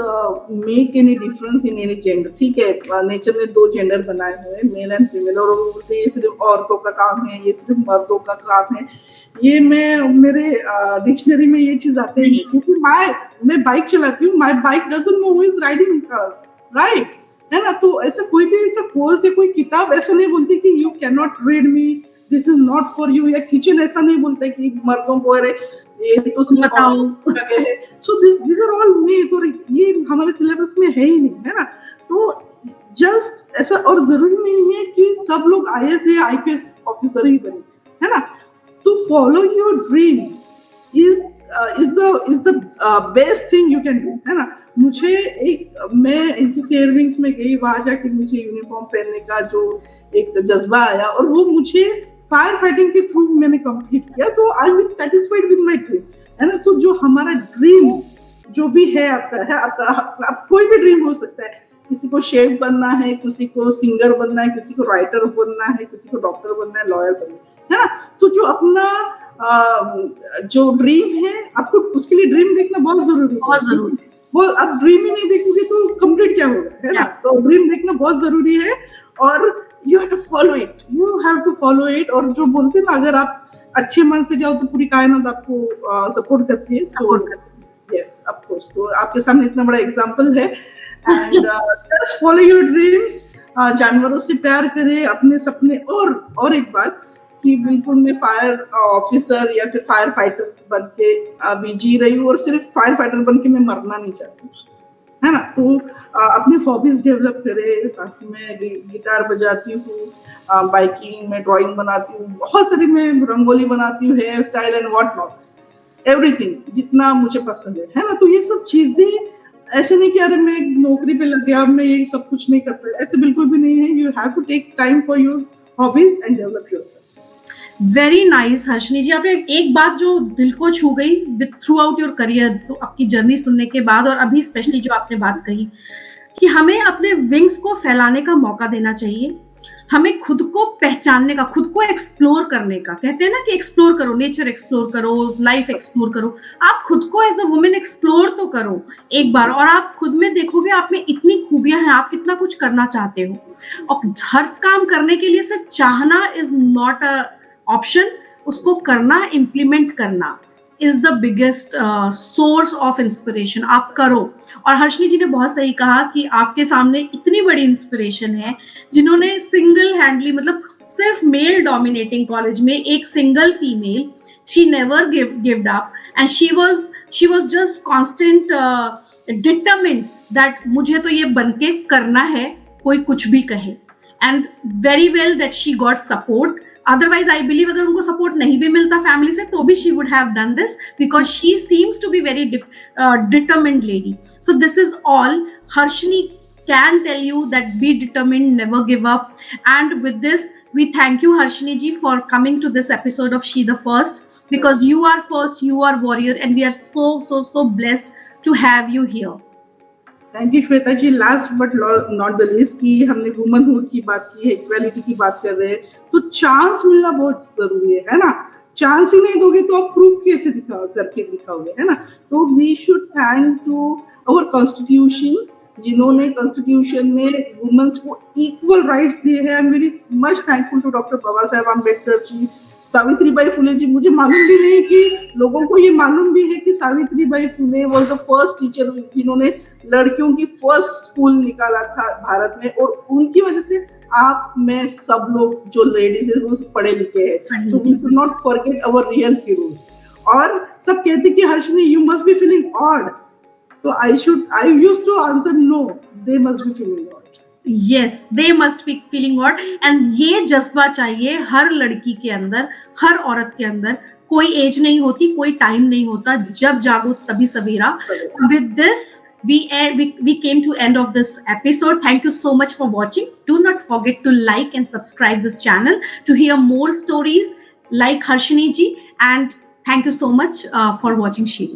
Speaker 2: make any difference in any gender. ठीक है, nature ने 2 gender बनाए हुए हैं, male and female, और वो बोलते हैं ये सिर्फ औरतों का काम है, ये सिर्फ मर्दों का काम है। ये मैं मेरे डिक्शनरी में ये चीज आते हैं, क्योंकि मैं बाइक चलाती हूँ, my bike doesn't know who is riding, right, है ना? तो ऐसा कोई भी ऐसा कोर्स है, कोई किताब ऐसा नहीं बोलती कि you can not read me, this is not for you, या किचन ऐसा नहीं बोलते कि मर्दों को अरे ये तो सिर्फ
Speaker 1: बताओ।
Speaker 2: जगह है। So this are all myth, और ये हमारे सिलेबस में है ही नहीं, है ना। तो जस्ट ऐसा, और जरूरी नहीं है कि सब लोग IAS या IPS ऑफिसर ही बने, है ना। तो follow your dream is the best thing you can do, है ना। मुझे मैं NCC एयरविंग्स में गई, वहां जाके मुझे यूनिफॉर्म पहनने का जो एक जज्बा आया, और वो मुझे फायर फाइटिंग के थ्रू मैंने कंप्लीट किया। तो I am satisfied with my dream, है ना। तो जो हमारा ड्रीम जो भी है आपका कोई भी ड्रीम हो सकता है। किसी को शेफ बनना है, किसी को सिंगर बनना है, किसी को राइटर बनना है, किसी को डॉक्टर बनना है, लॉयर बनना है ना। तो जो अपना जो ड्रीम है, आपको उसके लिए ड्रीम देखना बहुत जरूरी है,
Speaker 1: बहुत जरूरी है।
Speaker 2: वो आप ड्रीम ही नहीं देखोगे तो कंप्लीट क्या होगा, है ना। तो ड्रीम देखना बहुत जरूरी है, और you have to follow it. और जो बोलते हैं ना, अगर आप अच्छे मन से जाओ तो पूरी कायनात आपको सपोर्ट करती है। Yes, of course. तो आपके सामने इतना बड़ा एग्जांपल है, and just follow your dreams. जानवरों से प्यार करें, अपने सपने। और एक बात कि बिल्कुल मैं फायर ऑफिसर या फिर फायर फाइटर बन के अभी जी रही हूँ, और सिर्फ फायर फाइटर बन के मैं मरना नहीं चाहती, है ना। तो अपने हॉबीज डेवलप करें। मैं गिटार बजाती हूँ, बाइकिंग में, ड्राइंग बनाती हूँ, बहुत सारी मैं रंगोली बनाती हूँ, hair style and what not, everything जितना मुझे पसंद है ना। तो ये सब चीजें ऐसे नहीं कि अरे मैं नौकरी पे लग गया, अब मैं ये सब कुछ नहीं कर सकता, ऐसे बिल्कुल भी नहीं है। You have to take time for your hobbies and develop yourself.
Speaker 1: Very nice Harshini ji, आपने एक बात जो दिल को छू गई with throughout your career, तो आपकी जर्नी सुनने के बाद, और अभी स्पेशली जो आपने बात कही कि हमें अपने विंग्स को फैलाने का मौका देना चाहिए, हमें खुद को पहचानने का, खुद को एक्सप्लोर करने का। कहते हैं ना कि एक्सप्लोर करो, नेचर एक्सप्लोर करो, लाइफ एक्सप्लोर करो। आप खुद को एज अ वुमेन एक्सप्लोर तो करो एक बार, और आप खुद में देखोगे आप में इतनी खूबियां हैं, आप कितना कुछ करना चाहते हो। और हर काम करने के लिए सिर्फ चाहना इज नॉट अ ऑप्शन, उसको करना, इम्प्लीमेंट करना is the biggest source of inspiration. आप करो। और हर्षिनी जी ने बहुत सही कहा कि आपके सामने इतनी बड़ी इंस्पिरेशन है, जिन्होंने सिंगल हैंडली, मतलब सिर्फ मेल डोमिनेटिंग कॉलेज में एक single female, she never gave up, and she was just constant determined that मुझे तो ये बनके करना है, कोई कुछ भी कहे। and very well that she got support. Otherwise, I believe अगर उनको support नहीं भी मिलता फैमिली से, तो भी she would have done this, because she seems to be very determined lady. So this is all. Harshini can tell you that be determined, never give up. And with this, we thank you, Harshini ji, for coming to this episode of She the First, because you are first, you are warrior, and we are so blessed to have you here.
Speaker 2: Thank you Shweta ji. Last but not the least, कि हमने womanhood की बात की है, equality की बात कर रहे हैं, तो चांस मिलना बहुत जरूरी है ना। चांस ही नहीं दोगे तो आप प्रूफ कैसे करके दिखाओगे, है ना। तो we should thank to our constitution, जिन्होंने कॉन्स्टिट्यूशन में वुमेन्स को इक्वल राइट्स दिए हैं। I am very much thankful to doctor Baba Saheb Ambedkar ji, Savitribai Phule ji. मुझे मालूम भी नहीं कि लोगों को ये मालूम भी है कि Savitribai Phule was the first teacher जिन्होंने लड़कियों की फर्स्ट स्कूल निकाला था भारत में, और उनकी वजह से आप, मैं, सब लोग जो लेडीज है वो पढ़े लिखे हैं। So we should not forget our real heroes. और सब कहते कि Harshini you must be feeling odd, तो I used to answer no, they must be feeling odd.
Speaker 1: Yes, they must be feeling odd, and ये जज्बा चाहिए हर लड़की के अंदर, हर औरत के अंदर। कोई एज नहीं होती, कोई टाइम नहीं होता, जब जागो तभी सवेरा। With this, we came to end of this episode. Thank you so much for watching. Do not forget to like and subscribe this channel to hear more stories like Harshini ji, and thank you so much for watching She.